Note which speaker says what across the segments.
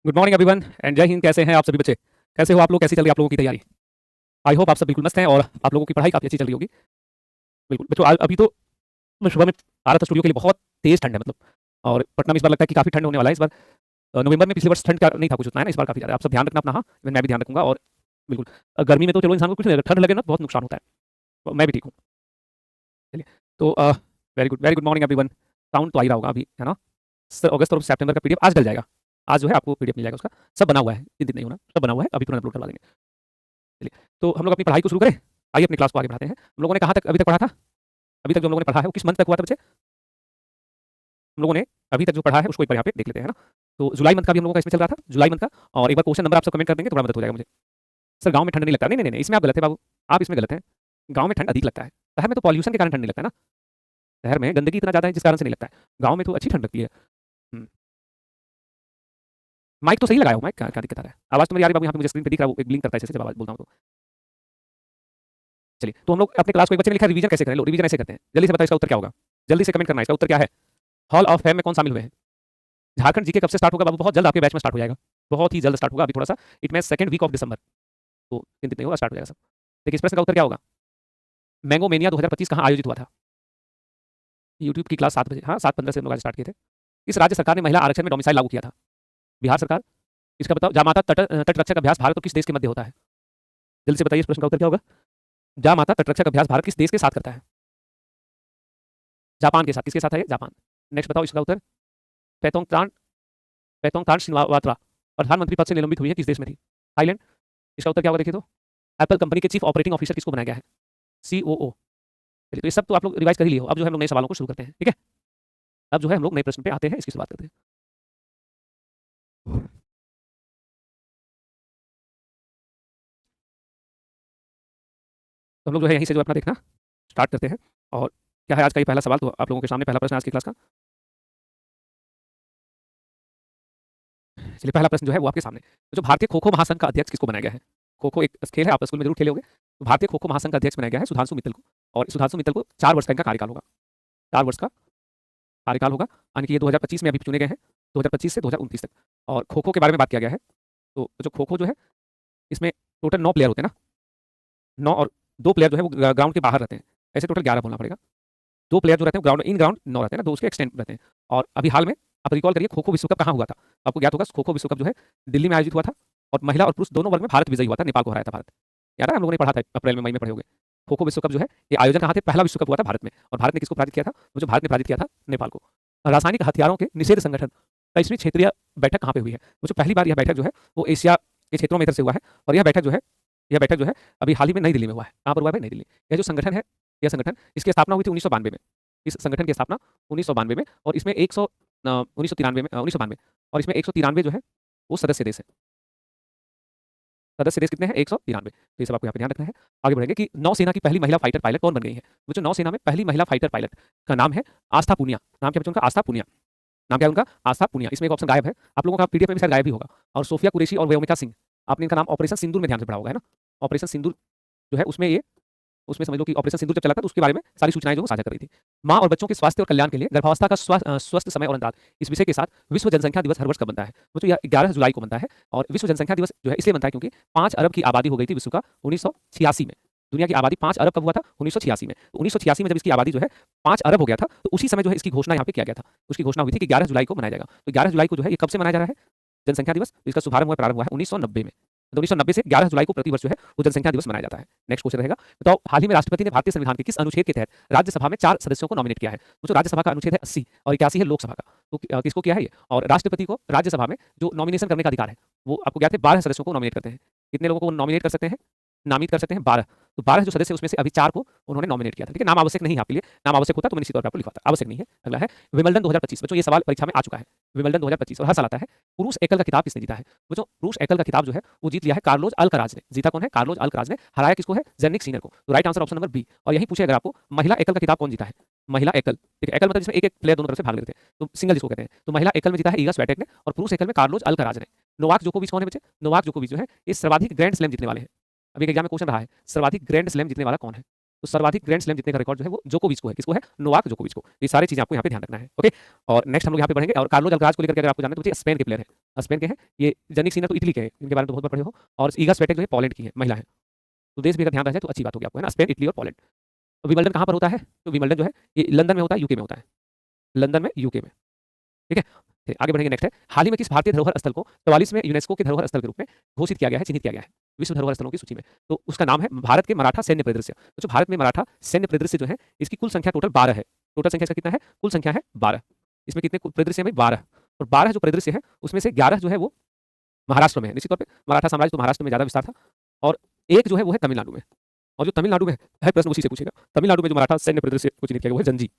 Speaker 1: Good morning everyone and जय हिंद। कैसे हैं आप सभी बच्चे? कैसे हो आप लोग? कैसी चल रही है आप लोगों की तैयारी? आई होप आप सब बिल्कुल मस्त हैं और आप लोगों की पढ़ाई काफ़ी अच्छी चल रही होगी। बिल्कुल बच्चों, आज अभी तो मैं सुबह में आ रहा था स्टूडियो के लिए, बहुत तेज़ ठंड है मतलब। और पटना में इस बार लगता है कि काफ़ी ठंड होने वाला है इस बार। नवंबर में पिछले वर्ष ठंड का नहीं था कुछ उतना, है ना? इस बार काफ़ी ज़्यादा। आप सब ध्यान रखना अपना। हाँ, इवन मैं भी ध्यान रखूंगा। और बिल्कुल गर्मी में तो चलो इंसान को कुछ नहीं लगता, ठंड लगे ना बहुत नुकसान होता है। तो मैं भी ठीक हूँ। चलिए, तो very good morning everyone. Sound तो आ ही रहा होगा अभी, है ना? अगस्त और सितंबर का पीडीएफ आज डल जाएगा। आज जो है आपको पीडीएफ मिल जाएगा उसका। सब बना हुआ है, चिंतित नहीं होना, सब बना हुआ है, अभी तुरंत अपलोड करवा देंगे। चलिए, तो हम लोग अपनी पढ़ाई को शुरू करें। आइए अपनी क्लास को आगे बढ़ाते हैं। हम लोगों ने कहाँ तक अभी तक पढ़ा था? अभी तक जो हम लोगों ने पढ़ा है वो किस मंथ तक हुआ था बच्चे? हम लोगों ने अभी तक जो पढ़ा है उसको एक बार यहाँ पे देख लेते हैं ना। तो जुलाई मंथ का भी हम लोगों का इसमें चल रहा था, जुलाई मंथ का। और एक बार क्वेश्चन नंबर आप सब कमेंट कर देंगे, थोड़ा मदद हो जाएगा मुझे। सर गाँव में ठंड नहीं लगता? नहीं नहीं नहीं, इसमें आप गलत है बाबू। आप इसमें गलत हैं। गाँव में ठंड अधिक लगता है। शहर में तो पॉल्यूशन के कारण ठंड नहीं लगता है ना। शहर में गंदगी इतना ज़्यादा है जिस कारण से नहीं लगता है। गाँव में तो अच्छी ठंड लगती है। माइक तो सही लगाया हो, माइक क्या क्या दिक्कत आ रहा है? आवाज़ तो मेरी आ रही बाबू, यहाँ पे मुझे स्क्रीन पे दिख रहा है, वो एक ब्लिंक करता है जैसे जब आवाज़ बोलता हूँ तो। चलिए, तो हम लोग अपने क्लास को एक बच्चे ने लिखा रिवीजन कैसे करें। लो रिवीजन ऐसे करते हैं। जल्दी से बताओ इसका उत्तर क्या होगा? जल्दी से कमेंट करना है, इसका उत्तर क्या है? हॉल ऑफ फेम में कौन शामिल हुए हैं? झारखंड जीके कब से स्टार्ट होगा बाबू? बहुत जल्द आपके बैच में स्टार्ट हो जाएगा। बहुत ही जल्द स्टार्ट होगा, अभी थोड़ा सा इट में सेकंड वीक ऑफ दिसंबर। तो चिंतित नहीं होगा, स्टार्ट हो जाएगा सब। देखिए, इस प्रश्न का उत्तर क्या होगा? मैंगो मेनिया 2025 कहाँ आयोजित हुआ था? यूट्यूब की क्लास 7 बजे, हाँ 7:15 से हम लोग आज स्टार्ट किए थे। इस राज्य सरकार ने महिला आरक्षण में डोमिसाइल लागू किया था? बिहार सरकार। इसका बताओ, जामाता तटरक्षक अभ्यास भारत और किस देश के मध्य होता है? जल्दी से बताइए, इस प्रश्न का उत्तर क्या होगा? जामाता तटरक्षक अभ्यास भारत किस देश के साथ करता है? जापान के साथ। किसके साथ है? जापान। नेक्स्ट बताओ इसका उत्तर। पैतोंग तान श्रीवात्रा प्रधानमंत्री पद से निलंबित हुई है, किस देश में थी? थाईलैंड। इसका उत्तर क्या होगा देखिए तो? एप्पल कंपनी के चीफ ऑपरेटिंग ऑफिसर किसको बनाया गया है? सीओओ। चलिए, तो ये सब तो आप लोग रिवाइज कर ही लिए हो। अब जो है हम लोग नए सवालों को शुरू करते हैं, ठीक है? अब जो है हम लोग नए प्रश्न पे आते हैं, इसकी शुरुआत करते हैं। तो हम लोग जो है यहीं से जो अपना देखना स्टार्ट करते हैं। और क्या है आज का ये पहला सवाल? तो आप लोगों के सामने पहला प्रश्न आज की क्लास का। चलिए, पहला प्रश्न जो है वो आपके सामने। तो जो भारतीय खो खो महासंघ का अध्यक्ष किसको बनाया गया है? खो खो एक खेल है, आप स्कूल में जरूर खेले होंगे। तो भारतीय खो खो महासंघ का अध्यक्ष बनाया गया है सुधांशु मित्तल को। और सुधांशु मित्तल को 4 वर्ष का इनका कार्यकाल होगा। 4 वर्ष का कार्यकाल होगा, यानी कि ये 2025 में अभी चुने गए हैं, 2025 से 2029 तक। और खो खो के बारे में बात किया गया है। तो जो खो खो जो है, इसमें टोटल 9 प्लेयर होते हैं ना। 9 और 2 प्लेयर जो है वो ग्राउंड के बाहर रहते हैं। ऐसे टोटल 11 बोलना पड़ेगा। 2 प्लेयर जो रहते हैं ग्राउंड इन ग्राउंड 9 रहते हैं ना, 2 उसके एक्सटेंड रहते हैं। और अभी हाल में आप रिकॉल करिए, खो खो विश्व कप कहाँ हुआ था? आपको ज्ञात होगा, खो खो विश्व कप जो है दिल्ली में आयोजित हुआ था। और महिला और पुरुष दोनों वर्ग में भारत विजयी हुआ था, नेपाल को हराया था भारत। याद है, हम लोगों ने पढ़ा था अप्रैल में, मई में पढ़े होंगे। खो खो विश्व कप जो है ये आयोजन कहाँ थे? पहला विश्व कप हुआ था भारत में। और भारत ने किसको पराजित किया था? वो जो भारत ने पराजित किया था नेपाल को। रासायनिक हथियारों के निषेध संगठन 23वीं क्षेत्रीय बैठक कहाँ पे हुई है? वो जो पहली बार यह बैठक जो है वो एशिया के क्षेत्रों में इधर से हुआ है। और यह बैठक जो है अभी हाल ही में नई दिल्ली में हुआ है। कहाँ पर हुआ है? नई दिल्ली। यह जो संगठन है, यह संगठन, इसकी स्थापना हुई थी 1992 में। इस संगठन की स्थापना 1992 में। और इसमें 1993 में 1992। और इसमें 193 जो है वो सदस्य देश है। सदस्य देश कितने हैं? 193। तो ये सब आपको यहाँ पे ध्यान रखना है। आगे बढ़ेंगे कि नौसेना की पहली महिला फाइटर पायलट कौन बन गई है? वो जो नौसेना में पहली महिला फाइटर पायलट का नाम है आस्था पूनिया। नाम क्या बच्चों उनका? आस्था पूनिया। नाम क्या है उनका? आस्था पूनिया। इसमें एक ऑप्शन गायब है, आप लोगों का पीडीएफ में भी शायद गायब भी होगा। और सोफिया कुरैशी और व्योमिका सिंह, आपने इनका नाम ऑपरेशन सिंदूर में ध्यान से पढ़ा होगा, है ना? ऑपरेशन सिंदूर जो है उसमें समझ लो कि ऑपरेशन सिंदूर जब चला था तो उसके बारे में सारी सूचनाएं जो वो साझा कर रही थी। माँ और बच्चों के स्वास्थ्य और कल्याण के लिए गर्भावस्था का स्वस्थ समय और अंदाज, इस विषय के साथ विश्व जनसंख्या दिवस हर वर्ष कब बनता है? वो तो यह 11 जुलाई को बनता है। और विश्व जनसंख्या दिवस जो है इसलिए बनता है क्योंकि 5 अरब की आबादी हो गई थी विश्व का 1986 में। दुनिया की आबादी 5 अरब कब हुआ था? 1986 में। तो 1986 में जब इसकी आबादी जो है 5 अरब हो गया था, तो उसी समय जो है इसकी घोषणा यहाँ पे किया गया था। उसकी घोषणा हुई थी कि 11 जुलाई को मनाया जाएगा। तो 11 जुलाई को जो है ये कब से मनाया जा रहा है जनसंख्या दिवस? इसका शुभारंभ प्रारंभ हुआ है 1990 में। तो 1990 से 11 जुलाई को प्रतिवर्ष जो है वो जनसंख्या दिवस मनाया जाता है। नेक्स्ट क्वेश्चन रहेगा, बताओ हाल ही में राष्ट्रपति ने भारतीय संविधान के किस अनुच्छेद के तहत राज्यसभा में 4 सदस्यों को नॉमिनेट किया है? वो जो राज्यसभा का अनुच्छेद है 80 और 81 है लोकसभा का। तो किसको किया है ये? और राष्ट्रपति को राज्यसभा में जो नॉमिनेशन करने का अधिकार है वो आपको क्या थे? 12 सदस्यों को नॉमिनेट करते हैं। कितने लोगों को नॉमिनेट कर सकते हैं? नामित कर सकते हैं 12। तो 12 जो सदस्य उसमें से अभी 4 को उन्होंने नॉमिनेट किया था, ठीक है? नाम आवश्यक नहीं है आपके लिए, नाम आवश्यक होता तो मैंने इसी तौर पर आपको लिखवाता, आवश्यक नहीं है। अगला है विंबलडन 2025। बच्चों ये सवाल परीक्षा में आ चुका है, विंबलडन 2025, और हर साल आता है। पुरुष एकल का खिताब किसने जीता है? वो जो पुरुष एकल का खिताब जो है वो जीत लिया है कार्लोस अल्कराज ने। जीता कौन है? कार्लोस अल्कराज ने। हराया किसको है? जेनिक सिनर को। तो right answer option number B. और यही पूछे अगर आपको महिला एकल का खिताब कौन जीता है? महिला एकल, ठीक है? एकल मतलब जिसमें एक एक प्लेयर दोनों तरफ से भाग लेते हैं, तो सिंगल जिसको कहते हैं। तो महिला एकल में जीता है ईगा स्वीटेक ने, और पुरुष एकल में कार्लोस अल्कराज ने। नोवाक जोकोविच कौन है बच्चे? नोवाक जोकोविच जो है ये सर्वाधिक ग्रैंड स्लैम जीतने वाले हैं। अभी एक एग्जाम में क्वेश्चन रहा है, सर्वाधिक ग्रैंड स्लैम जीतने वाला कौन है? तो सर्वाधिक ग्रैंड स्लैम जीतने का रिकॉर्ड जो है वो जोकोविच को है। किसको है? नोवाक जोकोविच को। ये सारी चीज़ें आपको यहाँ पे ध्यान रखना है। ओके, और नेक्स्ट हम लोग यहाँ पे बढ़ेंगे। और कार्लोस अल्काराज को लेकर के अगर आपको जानना है तो बच्चे स्पेन के प्लेयर हैं। स्पेन के हैं ये। जनिक सिनर तो इटली के हैं, इनके बारे में तो बहुत बार पढ़े हो। और ईगा स्विएटेक जो है पोलैंड की है, महिला है। तो देश भी अगर ध्यान रह जाए तो अच्छी बात होगी आपको, है ना। स्पेन, इटली और पोलैंड। तो विंबलडन कहाँ पर होता है? तो विंबलडन जो है ये लंदन में होता है, यूके में होता है। लंदन में, यूके में। ठीक है, फिर आगे बढ़ेंगे। नेक्स्ट है, हाल ही में किस भारतीय धरोहर स्थल को 44वें यूनेस्को के धरोहर स्थल के रूप में घोषित किया गया है, चिन्हित किया गया है विश्व धरोहर स्थलों की सूची में? तो उसका नाम है भारत के मराठा सैन्य परिदृश्य। तो जो भारत में मराठा सैन्य परिदृश्य जो है, इसकी कुल संख्या टोटल 12 है। टोटल संख्या इसका कितना है? कुल संख्या है 12। इसमें कितने परिदृश्य है भाई? 12। और 12 जो परिदृश्य है उसमें से 11 जो है वो महाराष्ट्र में है। निश्चित तौर पर मराठा साम्राज्य तो महाराष्ट्र में ज्यादा विस्तार था, और एक जो है वो है तमिलनाडु में। और जो तमिलनाडु में है, प्रश्न उसी से पूछेगा। तमिलनाडु में जो मराठा सैन्य परिदृश्य को चिन्हित किया गया वो है जंजी।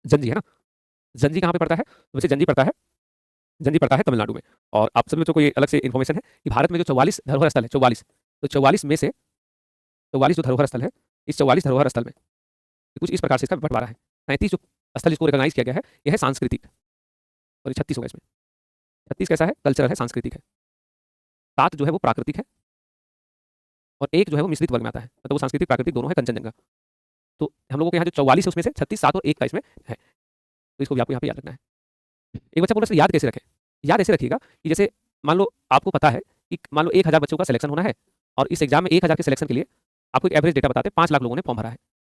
Speaker 1: जंजी है ना। जंजी कहाँ पे पड़ता है? तो वैसे जंजी पड़ता है तमिलनाडु में। और आप सभी बच्चों को ये अलग से इन्फॉर्मेशन है कि भारत में जो 44 धरोहर स्थल है, 44, तो 44 में से 44 जो धरोहर स्थल है, इस 44 धरोहर स्थल में कुछ इस प्रकार से इसका बंटवारा है। 37 जो स्थल जिसको रिकॉग्नाइज किया गया है यह है सांस्कृतिक, और 36 होगा इसमें। 36 कैसा है? कल्चरल है, सांस्कृतिक है। 7 जो है वो प्राकृतिक है, और एक जो है वो मिश्रित वर्ग में आता है, मतलब वो सांस्कृतिक प्राकृतिक दोनों है, कंचनजंगा। तो हम लोगों के यहाँ जो 44 है उसमें से 36, 7 और 1 का इसमें है। तो इसको भी आपको यहाँ पे याद रखना है। एक बच्चा बोल रहा है याद कैसे रखें? याद ऐसे रखिएगा कि जैसे मान लो आपको पता है कि मान लो 1000 बच्चों का सिलेक्शन होना है, और इस एग्जाम में 1000 के सिलेक्शन के लिए आपको एक एवरेज डेटा बताते हैं 5 लाख लोगों ने फॉर्म भरा है।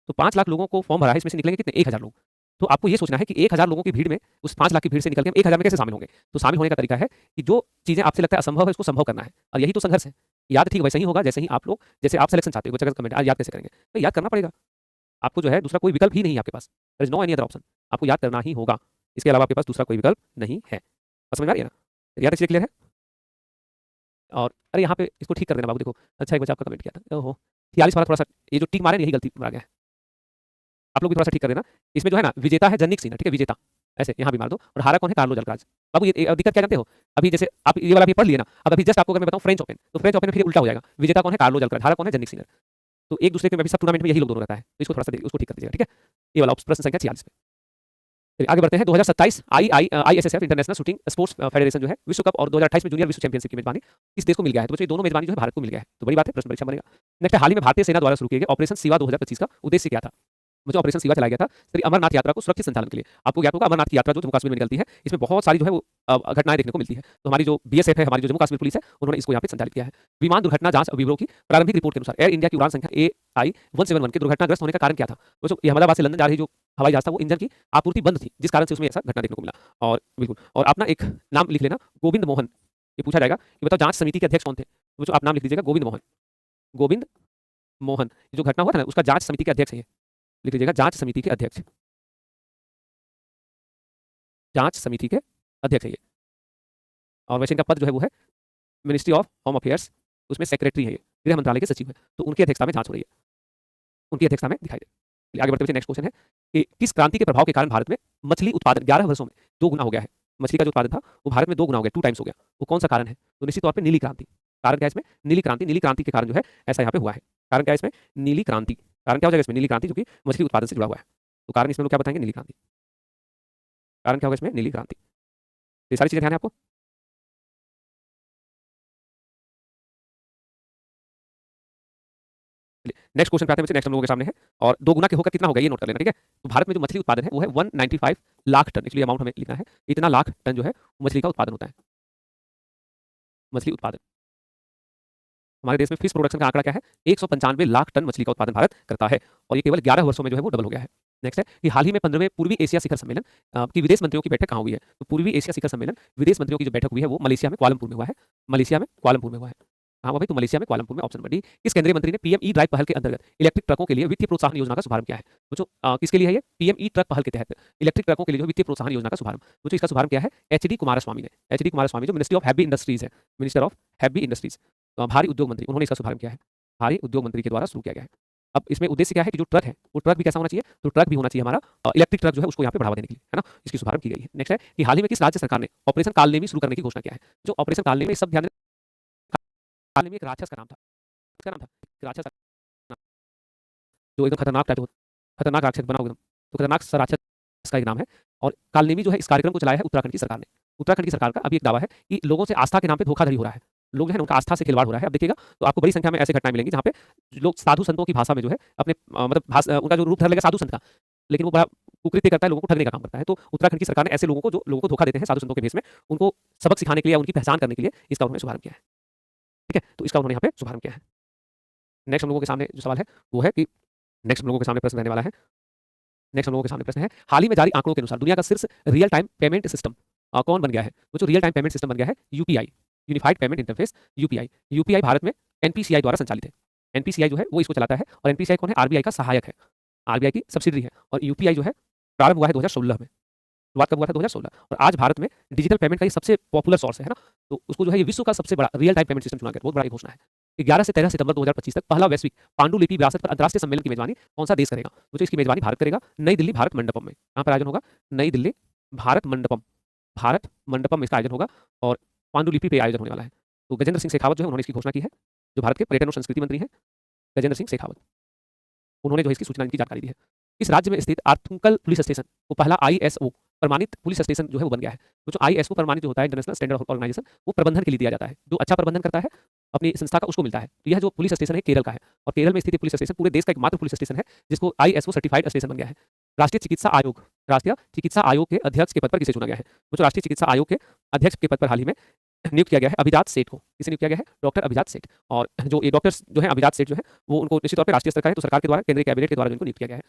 Speaker 1: तो 5 लाख लोगों को फॉर्म भरा है, इसमें से निकलेंगे कितने? 1000 लोग। तो आपको ये सोचना है कि 1000 लोगों की भीड़ में, उस 5 लाख की भीड़ से निकल के हम 1000 में कैसे शामिल होंगे? तो शामिल होने का तरीका है कि जो चीज़ें आपसे लगता है असंभव है उसको संभव करना है, और यही तो संघर्ष है। याद ठीक वैसे ही होगा जैसे ही आप लोग, जैसे आप सिलेक्शन चाहते हो, बच्चा कमेंट याद कैसे करेंगे? तो याद करना पड़ेगा आपको, जो है दूसरा कोई विकल्प ही नहीं है आपके पास। There is no any other option. आपको याद करना ही होगा, इसके अलावा आपके पास दूसरा कोई विकल्प नहीं है। समझ में आ रही है ना? याद अच्छी क्लियर है? और अरे यहाँ पे इसको ठीक कर देना बाबू। देखो अच्छा, एक बच्चा आपका कमेंट किया था, ओहो 43 वाला थोड़ा सा ये जो टिक मारे ना, यही गलती मारा गया है। आप लोग भी थोड़ा सा ठीक कर देना। इसमें जो है ना विजेता है जनिक सिन्हा, ठीक है, विजेता ऐसे यहाँ भी मार दो। और हारा कौन है? Carlos Alcaraz. बाबू ये दिक्कत क्या जानते हो? अभी जैसे आप ये वाला भी पढ़ लिए ना, अब अभी जस्ट आपको अगर मैं बताऊँ फ्रेंच ओपन, तो फ्रेंच ओपन में फिर उल्टा हो जाएगा। विजेता कौन है? कार्लोस अल्काराज, हारा कौन है? जनिक सिन्हा। तो एक दूसरे के में भी सब टूर्नामेंट में यही लोग दोनों रहता है, तो इसको थोड़ा सा उसको ठीक कर दीजिएगा, ठीक है। ये वाला प्रश्न संख्या 46 पे। चलिए आगे बढ़ते हैं। 2027 ISSF international shooting sports federation जो है विश्व कप और 2028 में जूनियर विश्व चैंपियनशिप की मेजबानी किस देश को मिल गया है? तो बच्चों ये दोनों मेजबानी जो है भारत को मिल गया है, तो बड़ी बात है, प्रश्न परीक्षा बनेगा। नेक्स्ट, हाल ही में भारतीय सेना द्वारा शुरू किए गए ऑपरेशन शिवा 2025 का उद्देश्य क्या था? मुझे ऑपरेशन शिवा चलाया गया था श्री अमरनाथ यात्रा को सुरक्षित संचालन के लिए। आपको ज्ञात होगा अमरनाथ की यात्रा जो जम्मू कश्मीर में निकलती है, इसमें बहुत सारी जो है वो घटनाएं देखने को मिलती है। तो हमारी जो बीएसएफ है, हमारी जो जम्मू कश्मीर पुलिस है, उन्होंने इसको यहाँ पे संचालित किया है। विमान दुर्घटना जांच ब्यूरो की प्रारंभिक रिपोर्ट के अनुसार एयर इंडिया की उड़ान संख्या AI-171 के दुर्घटनाग्रस्त होने का कारण क्या था? दोस्तों ये अहमदाबाद से लंदन जा रही जो हवाई जहाज था, वो इंजन की आपूर्ति बंद थी, जिस कारण से उसमें ऐसा घटना देखने को मिला। और बिल्कुल, और आप ना एक नाम लिख लेना, गोविंद मोहन। ये पूछा जाएगा कि बताओ जांच समिति के अध्यक्ष कौन थे? तो आप नाम लिख दीजिएगा गोविंद मोहन। गोविंद मोहन, जो घटना हुआ था ना उसका जांच समिति के अध्यक्ष है, लिख लीजिएगा जांच समिति के अध्यक्ष। जांच समिति के अध्यक्ष है ये। और वैसे इनका पद जो है वो है मिनिस्ट्री ऑफ होम अफेयर्स, उसमें सेक्रेटरी है, ये गृह मंत्रालय के सचिव है। तो उनकी अध्यक्षता में जांच हो रही है, उनकी अध्यक्षता में दिखाई दे। आगे बढ़ते हुए नेक्स्ट क्वेश्चन है कि किस क्रांति के प्रभाव के कारण भारत में मछली उत्पादन 11 वर्षों में 2 गुना हो गया है? मछली का जो उत्पादन था वो भारत में 2 गुना हो गया, 2 टाइम्स हो गया। वो कौन सा कारण है? तो निश्चित तौर पर नीली क्रांति। कारण क्या है इसमें? नीली क्रांति। नीली क्रांति के कारण जो है ऐसा यहाँ पे हुआ है। कारण क्या है इसमें? नीली क्रांति। कारण क्या हो जाएगा इसमें? नीली क्रांति, जो कि मछली उत्पादन से जुड़ा हुआ है। तो कारण इसमें लोग क्या बताएंगे? नीली क्रांति। कारण क्या होगा इसमें? नीली क्रांति। ये सारी चीजें ध्यान है आपको। नेक्स्ट क्वेश्चन पे आते हैं बच्चे। नेक्स्ट हम लोगों के सामने है, और 2 गुना के होकर कितना होगा ये नोट कर लेना, ठीक है। तो भारत में जो मछली उत्पादन है वो है 195 लाख टन। एक्चुअली अमाउंट हमें लिखना है, इतना लाख टन जो है मछली का उत्पादन होता है। मछली उत्पादन हमारे देश में फिश प्रोडक्शन का आंकड़ा क्या है? 195 लाख टन मछली का उत्पादन भारत करता है, और ये केवल 11 वर्षों में जो है वो डबल हो गया है। नेक्स्ट है कि हाल ही में 15वें पूर्वी एशिया शिखर सम्मेलन की विदेश मंत्रियों की बैठक कहाँ हुई है? तो पूर्वी एशिया शिखर सम्मेलन विदेश मंत्रियों की जो बैठक हुई है वो मलेशिया में कुआलालंपुर में हुआ है। मलेशिया में कुआलालंपुर में हुआ है। हाँ भाई, तो मलेशिया में कुआलालंपुर में, ऑप्शन नंबर डी। किस केंद्रीय मंत्री ने पीएम ई ड्राइव पहल के अंतर्गत इलेक्ट्रिक ट्रकों के लिए वित्तीय प्रोत्साहन योजना का शुभारंभ किया है? बच्चों किसके लिए है ये? पीएम ई ट्रक पहल के तहत इलेक्ट्रिक ट्रकों के लिए जो वित्तीय प्रोत्साहन योजना का शुभारंभ, बच्चों इसका शुभारंभ किया है एचडी कुमारस्वामी ने। एचडी कुमारस्वामी जो मिनिस्ट्री ऑफ हैवी इंडस्ट्रीज है, मिनिस्टर ऑफ हैवी इंडस्ट्रीज, भारी उद्योग मंत्री, उन्होंने इसका शुभारंभ किया है। भारी उद्योग मंत्री के द्वारा शुरू किया गया है। अब इसमें उद्देश्य क्या है कि जो ट्रक है वो ट्रक भी कैसा होना चाहिए? तो ट्रक भी होना चाहिए हमारा इलेक्ट्रिक ट्रक जो है उसको यहाँ पे बढ़ावा देने के लिए, है ना, इसकी शुभारंभ की गई है। नेक्स्ट है कि हाल ही में किस राज्य सरकार ने ऑपरेशन कालनेमी शुरू करने की घोषणा किया है? जो ऑपरेशन कालनेमी, सब ध्यान, कालनेमी एक राक्षस का नाम था। किसका नाम था? राक्षस का, जो एकदम खतरनाक टाइप, खतरनाक राक्षस बना एकदम, तो खतरनाक राक्षस का एक नाम है। और कालनेमी जो है इस कार्यक्रम को चलाया है उत्तराखंड की सरकार ने। उत्तराखंड की सरकार का अभी एक दावा है कि लोगों से आस्था के नाम पे धोखाधड़ी हो रहा है। लोग जो है ना उनका आस्था से खिलवाड़ हो रहा है। अब देखिएगा तो आपको बड़ी संख्या में ऐसी घटनाएँ मिलेंगी जहाँ पे लोग साधु संतों की भाषा में जो है अपने मतलब उनका जो रूप धर लेगा साधु संत का, लेकिन वो बड़ा कुकृत्य करता है, लोगों को ठगने का काम करता है। तो उत्तराखंड की सरकार ने ऐसे लोगों को जो लोगों को धोखा देते हैं साधु संतों के भेष में, उनको सबक सिखाने के लिए या उनकी पहचान करने के लिए इसका उन्होंने शुभारंभ किया है। ठीक है? तो इसका उन्होंने यहाँ पे शुभारंभ किया है। नेक्स्ट हम लोगों के सामने जो सवाल है वो है कि नेक्स्ट हम लोगों के सामने प्रश्न रहने वाला है। नेक्स्ट हम लोगों के सामने प्रश्न है, हाल ही में जारी आंकड़ों के अनुसार दुनिया का शीर्ष रियल टाइम पेमेंट सिस्टम कौन बन गया है? वो जो रियल टाइम पेमेंट सिस्टम बन गया है UPI, unified payment interface UPI. UPI Bharat में एनपीसीआई द्वारा संचालित है। एनपीसीआई जो है वो इसको चलाता है और एनपीसीआई कौन है? आरबीआई का सहायक है, आरबीआई की सब्सिडरी है। और यूपीआई जो है प्रारंभ हुआ है 2016 में। शुरुआत कब हुआ था? 2016। और आज भारत में डिजिटल पेमेंट का ये सबसे पॉपुलर सोर्स है ना, तो उसको जो है ये विश्व का सबसे बड़ा रियल टाइम पेमेंट सिस्टम चुना गया। बहुत बड़ा घोषणा है। 11 से 13 सितंबर 2025 तक पहला वैश्विक पांडुलिपि विरासत पर अंतर्राष्ट्रीय सम्मेलन की मेजबानी कौन सा देश करेगा? तो इसकी मेजबानी भारत करेगा। नई दिल्ली भारत मंडपम में। कहाँ पर आयोजन होगा? नई दिल्ली भारत मंडपम, भारत मंडपम में इसका आयोजन होगा और पांडुलिपि पे आयोजन होने वाला है। तो गजेंद्र सिंह शेखावत जो है उन्होंने इसकी घोषणा की है, जो भारत के पर्यटन और संस्कृति मंत्री हैं गजेंद्र सिंह शेखावत, उन्होंने जो है इसकी सूचना इनकी जानकारी दी है। इस राज्य में स्थित आर्थुंकल पुलिस स्टेशन वो पहला आईएसओ प्रमाणित पुलिस स्टेशन जो है वो बन गया है। तो जो आईएसओ प्रमाणित जो होता है इंटरनेशनल स्टैंडर्ड ऑर्गेनाइजेशन, वो प्रबंधन के लिए दिया जाता है। जो अच्छा प्रबंधन करता है अपनी संस्था का उसको मिलता है। तो यह जो पुलिस स्टेशन है केरल का है और केरल में स्थित पुलिस स्टेशन पूरे देश का एकमात्र पुलिस स्टेशन है जिसको आईएसओ सर्टिफाइड स्टेशन बन गया है। राष्ट्रीय चिकित्सा आयोग, राष्ट्रीय चिकित्सा आयोग के अध्यक्ष के पद पर किसे चुना गया है? वो जो राष्ट्रीय चिकित्सा आयोग के अध्यक्ष के पद पर हाल ही में नियुक्त किया गया है अभिजात सेठ को। किसे नियुक्त किया गया है? डॉक्टर अभिजात सेठ। और जो ये डॉक्टर्स जो है अभिजात सेठ जो है वो उनको निश्चित तौर पर राष्ट्रीय स्तर का है, तो सरकार के द्वारा केंद्रीय कैबिनेट के द्वारा इनको नियुक्त किया गया है।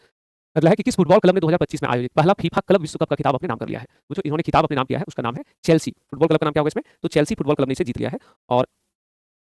Speaker 1: अगला है कि किस फुटबॉल क्लब ने 2025 में आयोजित पहला फीफा क्लब विश्व कप का खिताब अपने नाम कर लिया है? वो जो इन्होंने खिताब अपने नाम किया है उसका नाम है चेल्सी। फुटबॉल क्लब का नाम क्या होगा इसमें? तो चेल्सी फुटबॉल क्लब ने इसे जीत लिया है और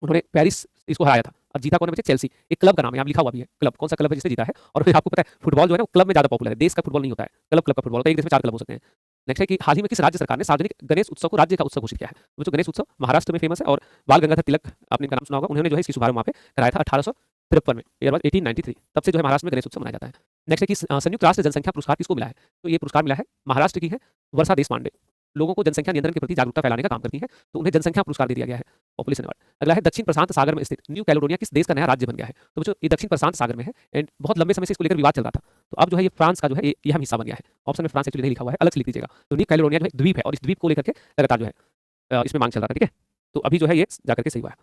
Speaker 1: उन्होंने पेरिस इसको हराया था और जीता कौन है बच्चे? चेल्सी। एक क्लब का नाम है, यहाँ लिखा हुआ भी है क्लब, कौन सा क्लब है जिसने जीता है। और फिर आपको पता है फुटबॉल जो है ना क्लब में ज्यादा पॉपुलर है, देश का फुटबॉल नहीं होता है, क्लब क्लब का फुटबॉल होता है। एक देश में 4 क्लब हो सकते हैं। नेक्स्ट है कि हाल ही में किस राज्य सरकार ने सार्वजनिक गणेश उत्सव को राज्य का उत्सव घोषित किया है? वो जो गणेश उत्सव महाराष्ट्र में फेमस है और बाल गंगाधर तिलक आपने इनका नाम सुना होगा, उन्होंने जो है इसकी शुभारंभ वहाँ पे कराया था 1853 में, ईयर 1893। तब से जो है महाराष्ट्र में गणेश उत्सव मनाया जाता है। नेक्स्ट है कि संयुक्त राष्ट्र जनसंख्या पुरस्कार किसको मिला है? तो ये पुरस्कार मिला है महाराष्ट्र की है वर्षा देशपांडे। लोगों को जनसंख्या नियंत्रण के प्रति जागरूकता फैलाने का काम करती है, तो उन्हें जनसंख्या पुरस्कार दे दिया गया है, पॉपुलेशन अवार्ड। अगला है दक्षिण प्रशांत सागर में स्थित न्यू कैलेडोनिया किस देश का नया राज्य बन गया है? तो बच्चों ये दक्षिण प्रशांत सागर में है एंड बहुत लंबे समय से इसको लेकर विवाद चल रहा था। तो अब जो है ये फ्रांस का जो है ये हिस्सा बन गया है। ऑप्शन में फ्रांस एक्चुअली नहीं लिखा हुआ है, अलग से लिख दीजिएगा। तो न्यू कैलेडोनिया जो है द्वीप है और इस द्वीप को लेकर के लगातार जो है इसमें मांग चल रहा था। ठीक है, तो अभी जो है ये जाकर के सही हुआ है।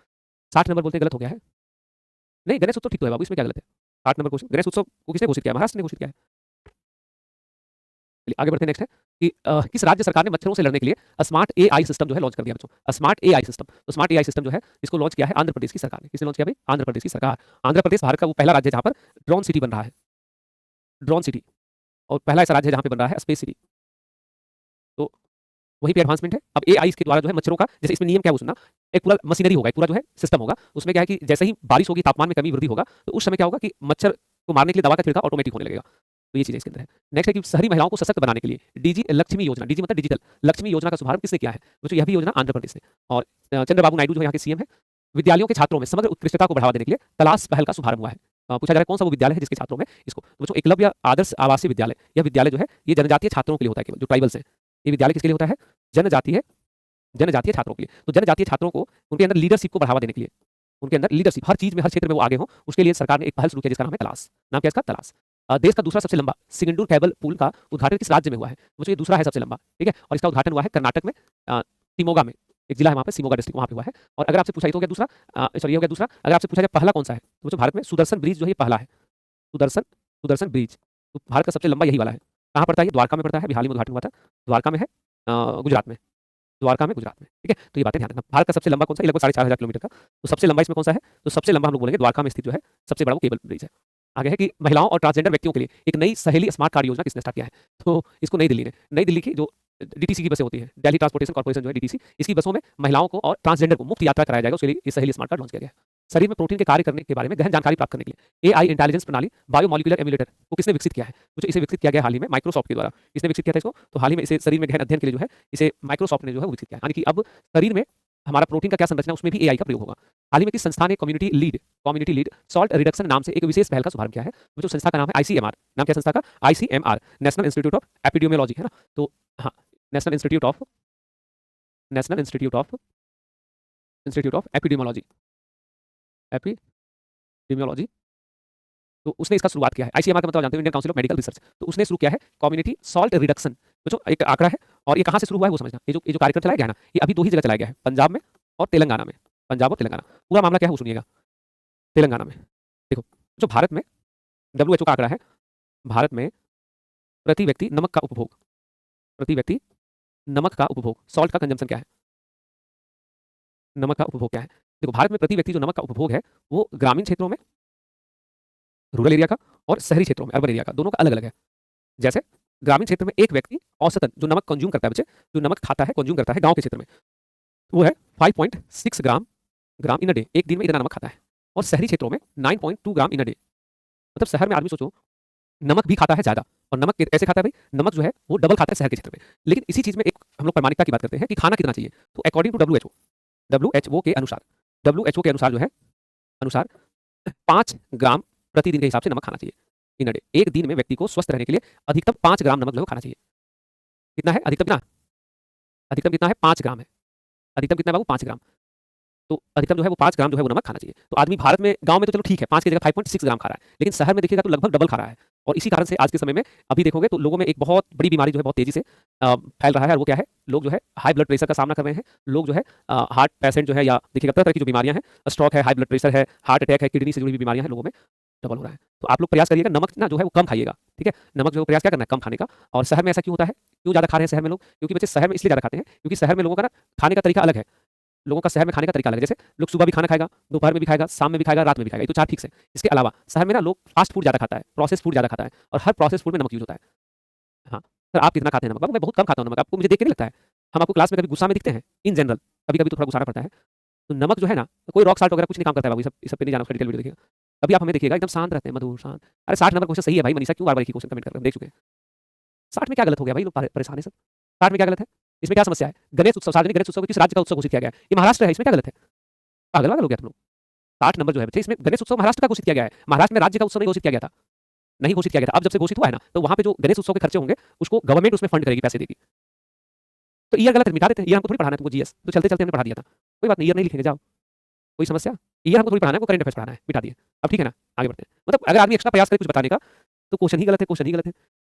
Speaker 1: 60 नंबर बोलते हैं गलत हो गया है। नहीं, गणेश उत्सव ठीक तो है बाबू, इसमें क्या गलत है? 8 नंबर क्वेश्चन, गणेश उत्सव को किसने घोषित किया? महाराष्ट्र ने घोषित किया है। चलिए आगे बढ़ते हैं। नेक्स्ट है कि किस राज्य सरकार ने मच्छरों से लड़ने के लिए स्मार्ट एआई सिस्टम जो है लॉन्च कर दिया बच्चों? Smart AI system. तो स्मार्ट एआई सिस्टम जो है इसको लॉन्च किया है आंध्र प्रदेश की सरकार ने। किसने लॉन्च किया भाई? आंध्र प्रदेश की सरकार। आंध्र प्रदेश भारत का वो पहला राज्य है जहाँ पर ड्रोन सिटी बन रहा है, ड्रोन सिटी, और पहला ऐसा राज्य है जहाँ पे बन रहा है स्पेस सिटी। तो वहीं पे एडवांसमेंट है। अब एआई के द्वारा जो है मच्छरों का, जैसे इसमें नियम क्या है वो सुनना, एक पूरा मशीनरी होगा, एक पूरा जो है सिस्टम होगा। उसमें क्या है कि जैसे ही बारिश होगी, तापमान में कमी वृद्धि होगा, तो उस समय क्या होगा कि मच्छर को मारने के लिए दवा का छिड़काव ऑटोमेटिक होने लगेगा। तो ये चीज़ें इसके अंदर है। नेक्स्ट है कि शहरी महिलाओं को सशक्त बनाने के लिए डीजी लक्ष्मी योजना, डीजी मतलब डिजिटल लक्ष्मी योजना का शुभारंभ किसने किया है? बच्चों यह भी योजना आंध्र प्रदेश ने। और चंद्रबाबू नायडू जो यहाँ के सीएम है। विद्यालयों के छात्रों में समग्र उत्कृष्टता को बढ़ावा देने के लिए तलाश पहल का शुभारंभ हुआ है। पूछा जा रहा है कौन सा वो विद्यालय है जिसके छात्रों में इसको, तो बच्चों एकलव्य आदर्श आवासीय विद्यालय। यह विद्यालय जो है ये जनजातीय छात्रों के लिए होता है, केवल जो ट्राइबल्स हैं। ये विद्यालय किसके लिए होता है? जनजातीय छात्रों के लिए। तो जनजातीय छात्रों को उनके अंदर लीडरशिप को बढ़ावा देने के लिए, उनके अंदर लीडरशिप हर चीज में हर क्षेत्र में वो आगे हो, उसके लिए सरकार ने एक पहल शुरू किया जिसका नाम है तलाश। नाम क्या है इसका? तलाश। देश का दूसरा सबसे लंबा सिगंदूर कैबल पुल का उद्घाटन किस राज्य में हुआ है? मुझे ये दूसरा है सबसे लंबा, ठीक है, और इसका उद्घाटन हुआ है कर्नाटक में शिमोगा में, एक जिला है वहाँ पे शिमोगा डिस्ट्रिक्ट, वहाँ पे हुआ है। और अगर आपसे पूछा ये तो हो गया दूसरा, सॉरी ये हो गया दूसरा। अगर आपसे पूछा जाए पहला कौन सा है, तो भारत में सुदर्शन ब्रिज जो है ये पहला है। सुदर्शन ब्रिज तो भारत का सबसे लंबा यही वाला है। कहाँ पड़ता है ये? द्वारका में पड़ता है, अभी हाल ही में उद्घाटन हुआ था, द्वारका में है, गुजरात में, द्वारका में, गुजरात में। ठीक है, तो ये बातें ध्यान रखना। भारत का सबसे लंबा कौन सा? लगभग 4500 किलोमीटर का। तो सबसे लंबा इसमें कौन सा है? तो सबसे लंबा हम लोग बोलेंगे द्वारका में स्थित जो है सबसे बड़ा वो केबल ब्रिज है। आगे है कि महिलाओं और ट्रांसजेंडर व्यक्तियों के लिए एक नई सहेली स्मार्ट कार्ड योजना किसने स्टार्ट किया है? तो इसको नई दिल्ली ने, नई दिल्ली की जो डीटीसी की बसें होती हैं, दिल्ली ट्रांसपोर्टेशन कॉर्पोरेशन जो है डीटीसी, इसकी बसों में महिलाओं को और ट्रांसजेंडर को मुफ्त यात्रा कराया जाएगा। उसके लिए ये सहेली स्मार्ट कार्ड लॉन्च किया गया है। शरीर में प्रोटीन के कार्य करने के बारे में गहन जानकारी प्राप्त करने के लिए एआई इंटेलिजेंस प्रणाली बायोमोलिकुलर एमुलेटर को किसने विकसित किया है? तो इसे विकसित किया गया हाल ही में माइक्रोसॉफ्ट के द्वारा। किसने विकसित किया था इसको? तो हाल ही में इसे शरीर में गहन अध्ययन के लिए जो है इसे माइक्रोसॉफ्ट ने जो है वो विकसित किया है। यानी कि अब शरीर में हमारा प्रोटीन का क्या संरचना है उसमें भी एआई का प्रयोग होगा। हाल ही में किस संस्था ने कम्युनिटी लीड सॉल्ट रिडक्शन नाम से एक विशेष पहल का शुभारंभ किया है? जो संस्था का नाम है आईसीएमआर। नाम क्या संस्था का? ICMR, national institute of epidemiology, है ना। तो हाँ, नेशनल इंस्टीट्यूट ऑफ एपिडेमियोलॉजी, तो उसने इसका शुरुआत किया है। आईसीएमआर का मतलब जानते हो, Indian council of medical research. तो उसने शुरू किया है कम्युनिटी सॉल्ट रिडक्शन। तो एक आंकड़ा है और ये कहाँ से शुरू हुआ है वो समझना। ये जो कार्यक्रम चलाया गया है ना, ये अभी 2 ही जगह चलाया गया है, पंजाब में और तेलंगाना में। पंजाब और तेलंगाना। पूरा मामला क्या है वो सुनिएगा। तेलंगाना में देखो, जो भारत में WHO का आंकड़ा है, भारत में प्रति व्यक्ति नमक का उपभोग, प्रति व्यक्ति नमक का उपभोग, सॉल्ट का कंजम्पशन क्या है, नमक का उपभोग क्या है। देखो, भारत में प्रति व्यक्ति जो नमक का उपभोग है वो ग्रामीण क्षेत्रों में, रूरल एरिया का, और शहरी क्षेत्रों में, अर्बन एरिया का, दोनों का अलग अलग है। जैसे ग्रामीण क्षेत्र में एक व्यक्ति औसतन जो नमक कंज्यूम करता है, बच्चे जो नमक खाता है, कंज्यूम करता है गांव के क्षेत्र में, वो है 5.6 ग्राम ग्राम इन अ डे, एक दिन में इतना नमक खाता है। और शहरी क्षेत्रों में 9.2 ग्राम इन अ डे। मतलब शहर में आदमी सोचो नमक भी खाता है ज्यादा, और नमक ऐसे खाता है भाई, नमक जो है वो डबल खाता है शहर के क्षेत्र में। लेकिन इसी चीज में एक हम लोग प्रामाणिकता की बात करते हैं कि खाना कितना चाहिए। तो अकॉर्डिंग टू WHO के अनुसार, WHO के अनुसार जो है, अनुसार 5 ग्राम प्रतिदिन के हिसाब से नमक खाना चाहिए इन अ डे। एक दिन में व्यक्ति को स्वस्थ रहने के लिए अधिकतम 5 ग्राम नमक जो है खाना चाहिए। कितना है अधिकतम, कितना अधिकतम कितना है, 5 ग्राम है। अधिकतम कितना है बाबू, 5 ग्राम। तो अधिकतम जो है वो 5 ग्राम जो है वो नमक खाना चाहिए। तो आदमी भारत में, गांव में तो चलो ठीक है 5 की जगह 5.6 ग्राम खा रहा है, लेकिन शहर में देखिएगा तो लगभग डबल खा रहा है। और इसी कारण से आज के समय में अभी देखोगे तो लोगों में एक बहुत बड़ी बीमारी जो है बहुत तेजी से फैल रहा है, और वो क्या है, लोग जो है हाई ब्लड प्रेशर का सामना कर रहे हैं। लोग जो है हार्ट पेशेंट जो है, या देखिएगा तरह तरह की जो बीमारियां हैं, स्ट्रोक है, हाई ब्लड प्रेशर है, हार्ट अटैक है, किडनी से जुड़ी हुई बीमारियां हैं, लोगों में डबल हो रहा है। तो आप लोग प्रयास करिएगा नमक ना जो है वो कम खाइएगा, ठीक है। नमक जो है प्रयास क्या करना है, कम खाने का। और शहर में ऐसा क्यों होता है, क्यों ज़्यादा खा रहे हैं शहर में लोग, क्योंकि बच्चे शहर में इसलिए ज़्यादा खाते हैं क्योंकि शहर में लोगों का ना खाने का तरीका अलग है। लोगों का शहर में खाने का तरीका अलग है। जैसे लोग सुबह भी खाना खाएगा, दोपहर में भी खाएगा, शाम में भी खाएगा, रात में भी खाएगा, ये तो 4 फिक्स है। इसके अलावा शहर में ना लोग फास्ट फूड ज़्यादा खाता है, प्रोसेस फूड ज़्यादा खाता है, और हर प्रोसेस फूड में नमक यूज़ होता है। हाँ, सर आप कितना खाते हैं नमक? बाबू मैं बहुत कम खाता हूँ नमक, आपको मुझे देख के नहीं लगता है? हम आपको क्लास में कभी गुस्सा में दिखते हैं? इन जनरल कभी-कभी तो थोड़ा गुस्साना पड़ता है। तो नमक जो है ना, कोई रॉक साल्ट वगैरह कुछ नहीं काम करता है बाबू, ये सब पे नहीं जाना, उसका डिटेल वीडियो देखिएगा। अभी आप हमें देखिएगा एकदम शांत रहते हैं, मधुर शांत। अरे 60 नंबर क्वेश्चन सही है भाई, मनीषा क्यों बार-बार एक ही क्वेश्चन कमेंट कर रहे हो? हम देख चुके हैं। 60 में क्या गलत हो गया भाई, लोग परेशान है सब। 60 में क्या गलत है? इसमें क्या समस्या है? गणेश उत्सव, सार्वजनिक गणेश उत्सव को किस राज्य का उत्सव घोषित किया गया है? ये महाराष्ट्र है, इसमें क्या गलत है? पागल-वागल हो गया तुम लोग। 60 नंबर जो है बच्चे, इसमें गणेश उत्सव महाराष्ट्र का घोषित किया गया है। महाराष्ट्र में राज्य का उत्सव नहीं घोषित किया गया था, नहीं घोषित किया गया था। अब जब से घोषित हुआ है ना, तो वहाँ पे जो गणेश उत्सव के खर्चे होंगे, उसको गवर्नमेंट उसमें फंड करेगी, पैसे देगी। तो ईयर गलत है, मिटा देते हैं। ईयर हमको थोड़ी पढ़ाना है तुमको जीएस, तो चलते-चलते हमने पढ़ा दिया था। कोई बात नहीं, ईयर नहीं लिखेंगे, जाओ। कोई समस्या? ईयर हमको थोड़ी पढ़ाना है, हमको करंट अफेयर्स पढ़ाना है, मिटा दिए। अब ठीक है ना, आगे बढ़ते हैं। मतलब अगर आदमी एक्स्ट्रा प्रयास करे कुछ बताने का, तो क्वेश्चन ही गलत है, क्वेश्चन ही गलत है।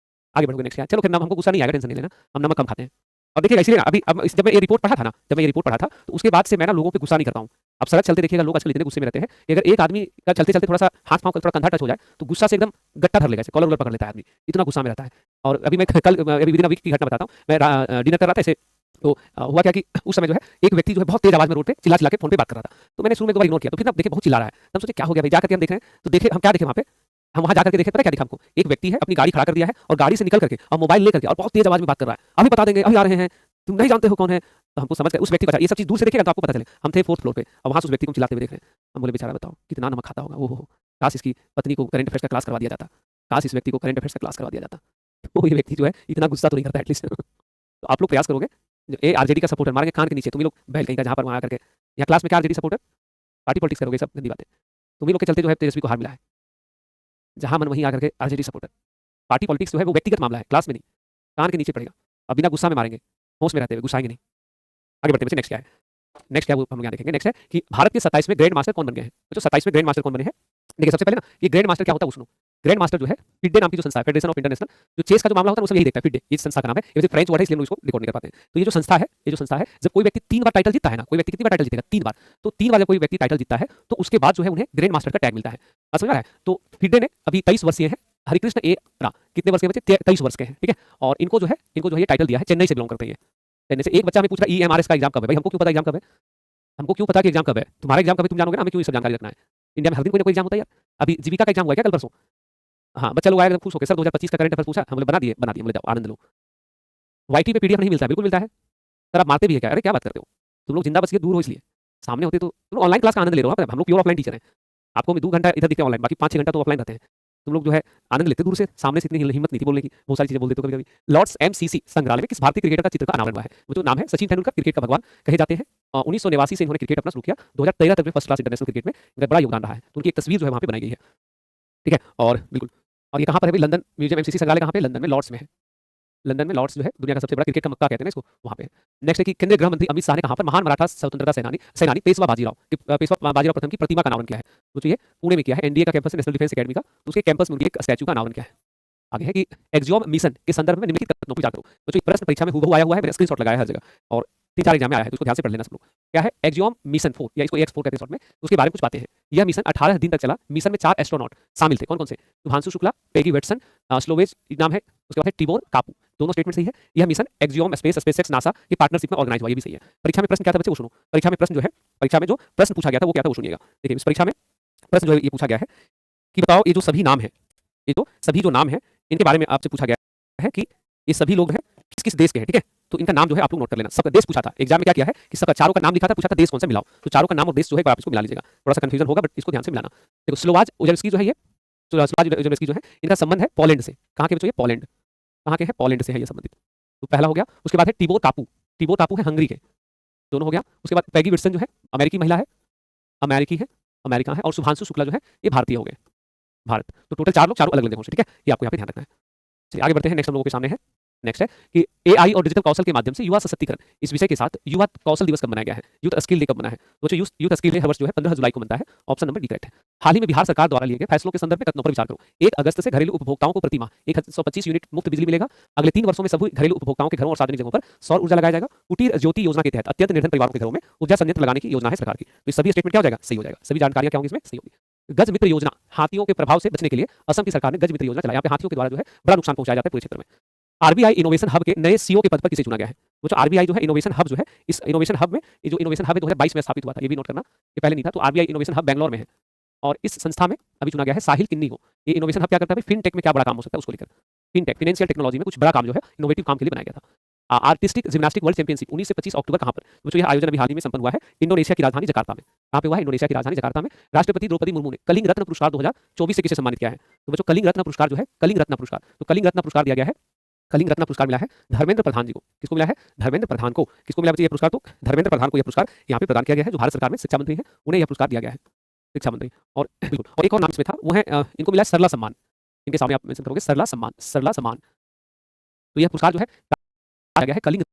Speaker 1: आगे बढ़ोगे नेक्स्ट क्या? चलो फिर, हमको गुस्सा नहीं आएगा, टेंशन नहीं लेना, हम नमक कम खाते हैं। अब देखिएगा इसलिए ना, अभी अब जब मैं ये रिपोर्ट पढ़ा था ना, तो उसके बाद से मैं ना लोगों पे गुस्सा नहीं करता हूँ। अब सड़क चलते देखिएगा, लोग आजकल इतने गुस्से में रहते हैं कि अगर एक आदमी का चलते-चलते थोड़ा-सा हाथ-पाँव थोड़ा कंधा टच हो जाए, तो गुस्सा से एकदम गट्टा धर लेगा, ऐसे कॉलर-वॉलर पकड़ लेता है आदमी, इतना गुस्सा में रहता है। और अभी मैं कल अभी विदिन अ वीक की घटना बताता हूँ। मैं डिनर कर रहा था ऐसे, तो हुआ क्या कि उस समय जो है एक व्यक्ति जो है बहुत तेज आवाज में रोड पे चिल्ला-चिल्ला के फोन पे बात कर रहा था। तो मैंने शुरू में 2 बार इग्नोर किया, तो फिर ना देखिए बहुत चिल्ला रहा है। तब सोचे क्या हो गया भाई, जाकर के हम देख रहे हैं, तो देखे हम क्या देखे वहाँ पे, हम वहाँ जाकर के देखे, पता है क्या दिखा हमको? एक व्यक्ति है, अपनी गाड़ी खड़ा कर दिया है, और गाड़ी से निकल करके और मोबाइल लेकर के और बहुत तेज आवाज में बात कर रहा है। अभी बता देंगे, अभी आ रहे हैं, तुम नहीं जानते हो कौन है। तो हमको समझ गए उस व्यक्ति को, ये सब चीज़ दूर से देखेगा तो आपको पता चले। हम थे 4th फ्लोर पे, और वहाँ से उस व्यक्ति को चिल्लाते हुए देख रहे हैं। हम बोले बेचारा बताओ कितना नमक खाता होगा, ओहो हो! काश इसकी पत्नी को करंट अफेयर्स का क्लास करवा दिया जाता। काश इस व्यक्ति को करंट अफेयर्स का क्लास करवा दिया जाता। तो ये व्यक्ति जो है इतना गुस्सा तो नहीं करता एटलीस्ट। तो आप लोग प्रयास करोगे, ये आरजेडी का सपोर्टर मारेंगे कान के नीचे, तुम ही लोग बैल कहीं का, जहाँ पर वहाँ आकर के यहाँ क्लास में क्या आरजेडी सपोर्टर, पार्टी पॉलिटिक्स करोगे, सब गंदी बातें। तुम ही लोग के चलते जो है तेजस्वी को हार मिला है। जहाँ मन वहीं आकर के आरजेडी सपोर्टर। पार्टी पॉलिटिक्स जो है वो व्यक्तिगत मामला है, क्लास में नहीं, कान के नीचे पड़ेगा। अब बिना गुस्सा में मारेंगे, होश में रहते हुए, गुस्साएंगे नहीं। आगे बढ़ते हैं, नेक्स्ट क्या है, नेक्स्ट क्या वो हम यहाँ देखेंगे। नेक्स्ट है कि भारत के 27वें ग्रैंड मास्टर कौन बन गए हैं। तो 27वें ग्रैंड मास्टर कौन बने हैं, देखिए सबसे पहले ना ये ग्रैंड मास्टर क्या होता है वो सुनो। ग्रैंड मास्टर जो है फिडे नाम की जो संस्था है, फेडरेशन ऑफ इंटरनेशनल जो चेस का जो मामला होता है वो सब यही देखता है, फिडे ये संस्था का नाम है। ये फ्रेंच वर्ड है इसलिए हम इसको रिकॉर्ड नहीं कर पाते हैं। तो ये जो संस्था है, जब कोई व्यक्ति 3 बार टाइटल जीतता है ना, कोई व्यक्ति कितनी बार टाइटल जीतेगा, 3 बार। तो 3 बार जब कोई व्यक्ति टाइटल जीतता है तो उसके बाद जो है उन्हें ग्रैंड मास्टर का टैग मिलता है। समझ में आ रहा है? तो फिडे ने अभी 23 वर्षीय है, हरिकृष्ण ए रा कितने वर्ष के बच्चे, 23 वर्ष के हैं, ठीक है। और इनको जो है ये टाइटल दिया है, चेन्नई से बिलोंग करते हैं। चेन्नई से एक बच्चा हमें पूछ रहा है EMRS का एग्जाम कब है। भाई हमको क्यों पता एग्जाम कब है, हमको क्यों पता कि एग्जाम कब है? तुम्हारा एग्जाम कब है तुम जानोगे ना, हमें क्यों ये सब जानकारी रखना है? इंडिया में हर दिन कोई ना कोई एग्जाम होता है यार। अभी जीविका का एग्जाम हुआ क्या कल परसों? हाँ, बच्चा लोग आएगा खुश होकर, सर 2025 का करंट अफेयर पूछा, हम बोले बना दिए, बोले जाओ आनंद लो। वाईटी पे पीडीएफ नहीं मिलता है, बिल्कुल मिलता है। सर आप मारते भी है क्या? अरे क्या बात करते हो तुम लोग, जिंदा बच के दूर हो इसलिए, सामने होते तो तुम लोग ऑनलाइन क्लास का आनंद ले रहे हो। हम लोग प्योर ऑफलाइन टीचर हैं, आपको 2 घंटा इधर दिखते हैं ऑनलाइन, बाकी 5-6 घंटा तो ऑफलाइन रहते हैं। तुम लोग जो है आनंद लेते दूर से, सामने से इतनी हिम्मत नहीं थी बोलने की, बहुत सारी चीजें बोल देते हो कभी-कभी। लॉर्ड्स MCC संग्रहालय में किस भारतीय क्रिकेटर का चित्र का अनावरण हुआ है? वो जो नाम है सचिन तेंदुलकर, क्रिकेट का भगवान कहे जाते हैं। 1989 से इन्होंने क्रिकेट अपना शुरू किया, 2013 तक में फर्स्ट क्लास इंटरनेशनल क्रिकेट में इनका बड़ा योगदान रहा है। तो उनकी एक तस्वीर जो है वहाँ पे बनाई गई है, ठीक है। और बिल्कुल, और ये कहाँ पर है भाई, लंदन म्यूजियम MCC संग्रहालय कहाँ पे, लंदन में लॉर्ड्स में है। लंदन में लॉर्ड्स जो है दुनिया का सबसे बड़ा क्रिकेट का मक्का कहते हैं इसको, वहाँ पे। नेक्स्ट है कि केंद्रीय गृह मंत्री अमित शाह ने कहाँ पर महान मराठा स्वतंत्रता सेनानी पेशवा बाजीराव प्रथम की प्रतिमा का अनावरण किया है। तो ये पुणे में किया है, NDA का कैंपस है, नेशनल डिफेंस अकेडमी का। तो उसके कैंपस में उनकी एक स्टैचू का अनावरण किया है। आगे है कि एक्सियोम मिशन के संदर्भ में निम्नलिखित कथनों को विचार करो। तो प्रश्न परीक्षा में हुबहू आया हुआ है, मैंने स्क्रीनशॉट लगाया है हर जगह। और 3-4 एग्जाम में आया है, तो इसको ध्यान से पढ़ लेना सब लोग। क्या है? एक्जियोम मिशन 4 या इसको एक्स4 कहते हैं शॉर्ट में, उसके बारे में कुछ बातें हैं। यह मिशन 18 दिन तक चला। मिशन में 4 एस्ट्रोनॉट शामिल थे। कौन-कौन से? शुभांशु शुक्ला, पेगी वेटसन, स्लोवेज नाम है, उसके बाद है टिबोर कापू। दोनों स्टेटमेंट सही है। यह mission Axiom space, SpaceX, NASA की पार्टनरशिप में ऑर्गेनाइज हुआ, ये भी सही है। परीक्षा में प्रश्न क्या था बच्चे वो सुनो। परीक्षा में प्रश्न जो है, परीक्षा में जो प्रश्न पूछा गया था वो क्या था वो सुनिएगा। देखिए इस परीक्षा में प्रश्न जो है ये पूछा गया है कि बताओ ये जो सभी नाम है, ये तो सभी जो नाम है इनके बारे में आपसे पूछा गया है कि ये सभी लोग हैं किस-किस देश के हैं, ठीक है? तो इनका नाम जो है आप लोग नोट कर लेना। सबका देश पूछा था। एग्जाम में क्या किया है कि सबका चारों का नाम लिखा था, पूछा था देश कौन सा मिलाओ। तो चारों का नाम और देश जो है एक बार आप इसको मिला लीजिएगा। थोड़ा-सा कन्फ्यूजन होगा बट इसको ध्यान से मिलाना। देखो स्लोवाज ओजेल्स्की जो है ये, स्लोवाज ओजेल्स्की जो है इनका संबंध है पोलैंड से। कहाँ के बच्चों ये? पोलैंड। कहाँ के हैं? पोलैंड से है ये संबंधित। तो पहला हो गया। उसके बाद है टिबोर टापू। टिबोर टापू है हंगरी के। दोनों हो गया। उसके बाद पैगी विल्सन जो है अमेरिकी महिला है, अमेरिकी है, अमेरिका है, और शुभांशु शुक्ला जो है ये भारतीय हो गए, भारत। तो टोटल 4 लोग, चारों अलग-अलग जगहों से, ठीक है? ये आपको यहाँ पे ध्यान रखना है। चलिए आगे बढ़ते हैं। नेक्स्ट हम लोगों के सामने है, नेक्स्ट है कि एआई और डिजिटल कौशल के माध्यम से युवा सशक्तिकरण, इस विषय के साथ युवा कौशल दिवस कब मनाया गया है? यूथ स्किल डे कब मना है? तो बच्चों यूथ स्किल डे हर वर्ष जो है 15 जुलाई को बनता है। ऑप्शन नंबर डी करेक्ट है। हाल ही में बिहार सरकार द्वारा लिए गए फैसलों के संदर्भ में कथनों पर विचार करो। 1 अगस्त से घरेलू उपभोक्ताओं को प्रति माह 125 यूनिट मुफ्त बिजली मिलेगा। अगले 3 वर्षों में सभी घरेलू उपभोक्ताओं के घरों और सार्वजनिक जगहों पर सौर ऊर्जा लगाया जाएगा। कुटीर ज्योति योजना के तहत अत्यंत निर्धन परिवारों के घरों में ऊर्जा संयंत्र लगाने की योजना है सरकार की। तो ये सभी स्टेटमेंट क्या हो जाएगा? सही हो जाएगा। सभी जानकारियां क्या होंगी इसमें? सही होगी। गज मित्र योजना, हाथियों के प्रभाव से बचने के लिए असम की सरकार ने गज मित्र योजना चलाई। यहाँ पे हाथियों के द्वारा जो है बड़ा नुकसान पहुंचाया जाता है पूरे क्षेत्र में। आरबीआई इनोवेशन हब के नए सीईओ के पद पर किसे चुना गया है? वो जो आरबीआई जो है इनोवेशन हब जो है, इस इनोवेशन हब में, ये जो इनोवेशन हब है 2022 में स्थापित हुआ था, ये भी नोट करना, ये पहले नहीं था। तो आरबीआई इनोवेशन हब बैंगलोर में है और इस संस्था में अभी चुना गया है साहिल किन्नी को। ये इनोवेशन हब क्या करता है? फिनटेक में क्या बड़ा काम हो सकता है उसको लेकर। फिनटेक, फाइनेंशियल टेक्नोलॉजी में कुछ बड़ा काम जो है इनोवेटिव काम के लिए बनाया गया था। आर्टिस्टिक जिम्नास्टिक वर्ल्ड चैंपियनशिप 19 से 25 अक्टूबर कहाँ पर? बच्चों यह आयोजन अभी हाल ही में संपन्न हुआ है इंडोनेशिया की राजधानी जकार्ता में। कहाँ पे हुआ है? इंडोनेशिया की राजधानी जकार्ता में। राष्ट्रपति द्रौपदी मुर्मू ने कलिंग रत्न पुरस्कार 2024 से किसे सम्मानित किया है? तो बच्चों कलिंग रत्न पुरस्कार जो है, कलिंग रत्न पुरस्कार, तो कलिंग रत्न पुरस्कार दिया गया है, कलिंग रत्न पुरस्कार मिला है धर्मेंद्र प्रधान जी को। किसको मिला है? धर्मेंद्र प्रधान को। किसको मिला बच्चे ये पुरस्कार? तो धर्मेंद्र प्रधान को यह पुरस्कार यहाँ पे प्रदान किया गया है, जो भारत सरकार में शिक्षा मंत्री है, उन्हें यह पुरस्कार दिया गया है, शिक्षा मंत्री। और बिल्कुल, और एक और नाम इसमें था, वो है इनको मिला है सरला सम्मान। इनके सामने आप मेंशन करोगे सरला सम्मान, सरला सम्मान। तो यह पुरस्कार जो है दिया गया है कलिंग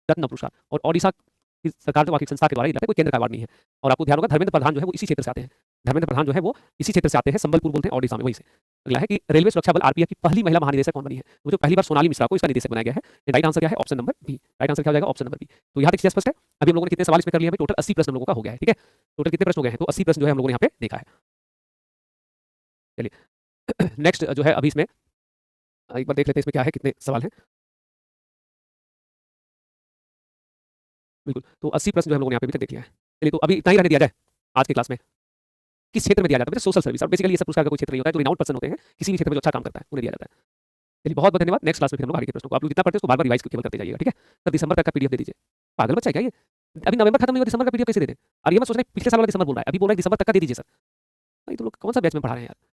Speaker 1: रत्न पुरस्कार। और ओडिशा की सरकार जो बाकी संस्था के द्वारा ये कोई केंद्र का अवार्ड नहीं है। और आपको ध्यान होगा धर्मेंद्र प्रधान जो है वो इसी क्षेत्र से आते हैं। धर्मेंद्र प्रधान जो है वो इसी क्षेत्र से आते हैं, संबलपुर बोलते हैं ओडिशा में, वहीं से। अगला है कि रेलवे सुरक्षा बल आरपीएफ की पहली महिला महानिदेशक कौन बनी है? वो जो पहली बार सोनाली मिश्रा को इसका निदेशक बनाया गया है। राइट आंसर क्या है? Option number B. Right answer क्या हो जाएगा? Option number B. तो यहाँ तक चीज़ स्पष्ट है। अभी हम लोगों ने कितने सवाल इसमें कर लिए हैं? टोटल 80 प्रश्न हम लोगों का हो गया है, ठीक है? टोटल कितने प्रश्न हो गए हैं? तो 80 प्रश्न जो है हम लोगों ने यहाँ पे देखा है। चलिए नेक्स्ट जो है अभी इसमें एक बार देख लेते हैं इसमें क्या है, कितने सवाल हैं। बिल्कुल, तो 80 प्रश्न जो हम लोगों ने यहाँ पे अभी तक देख लिया है। चलिए तो अभी इतना ही रहने दिया जाए आज की क्लास में। किस क्षेत्र में दिया जाता है? Social service. और बेसिकली ये सब पुरस्कार का कोई क्षेत्र नहीं होता है, जो रिनाउंड पर्सन होते हैं किसी भी क्षेत्र में जो अच्छा काम करता है उन्हें दिया जाता है। चलिए बहुत बहुत धन्यवाद। नेक्स्ट क्लास में फिर हम लोग आगे के प्रश्नों को, आप लोग जितना पढ़ते हैं उसको बार-बार रिवाइज केवल करते जाइएगा, ठीक है? सर दिसंबर तक का पीडीएफ दे दीजिए। पागल बच्चा है क्या ये? अभी नवंबर खत्म नहीं हुआ, दिसंबर का पीडीएफ कैसे दे दें? और ये मत सोच रहे पिछले साल वाला दिसंबर बोल रहा है, अभी बोल रहा है दिसंबर तक का दे दीजिए सर। भाई तुम लोग कौन सा बैच में पढ़ा रहे हैं यार?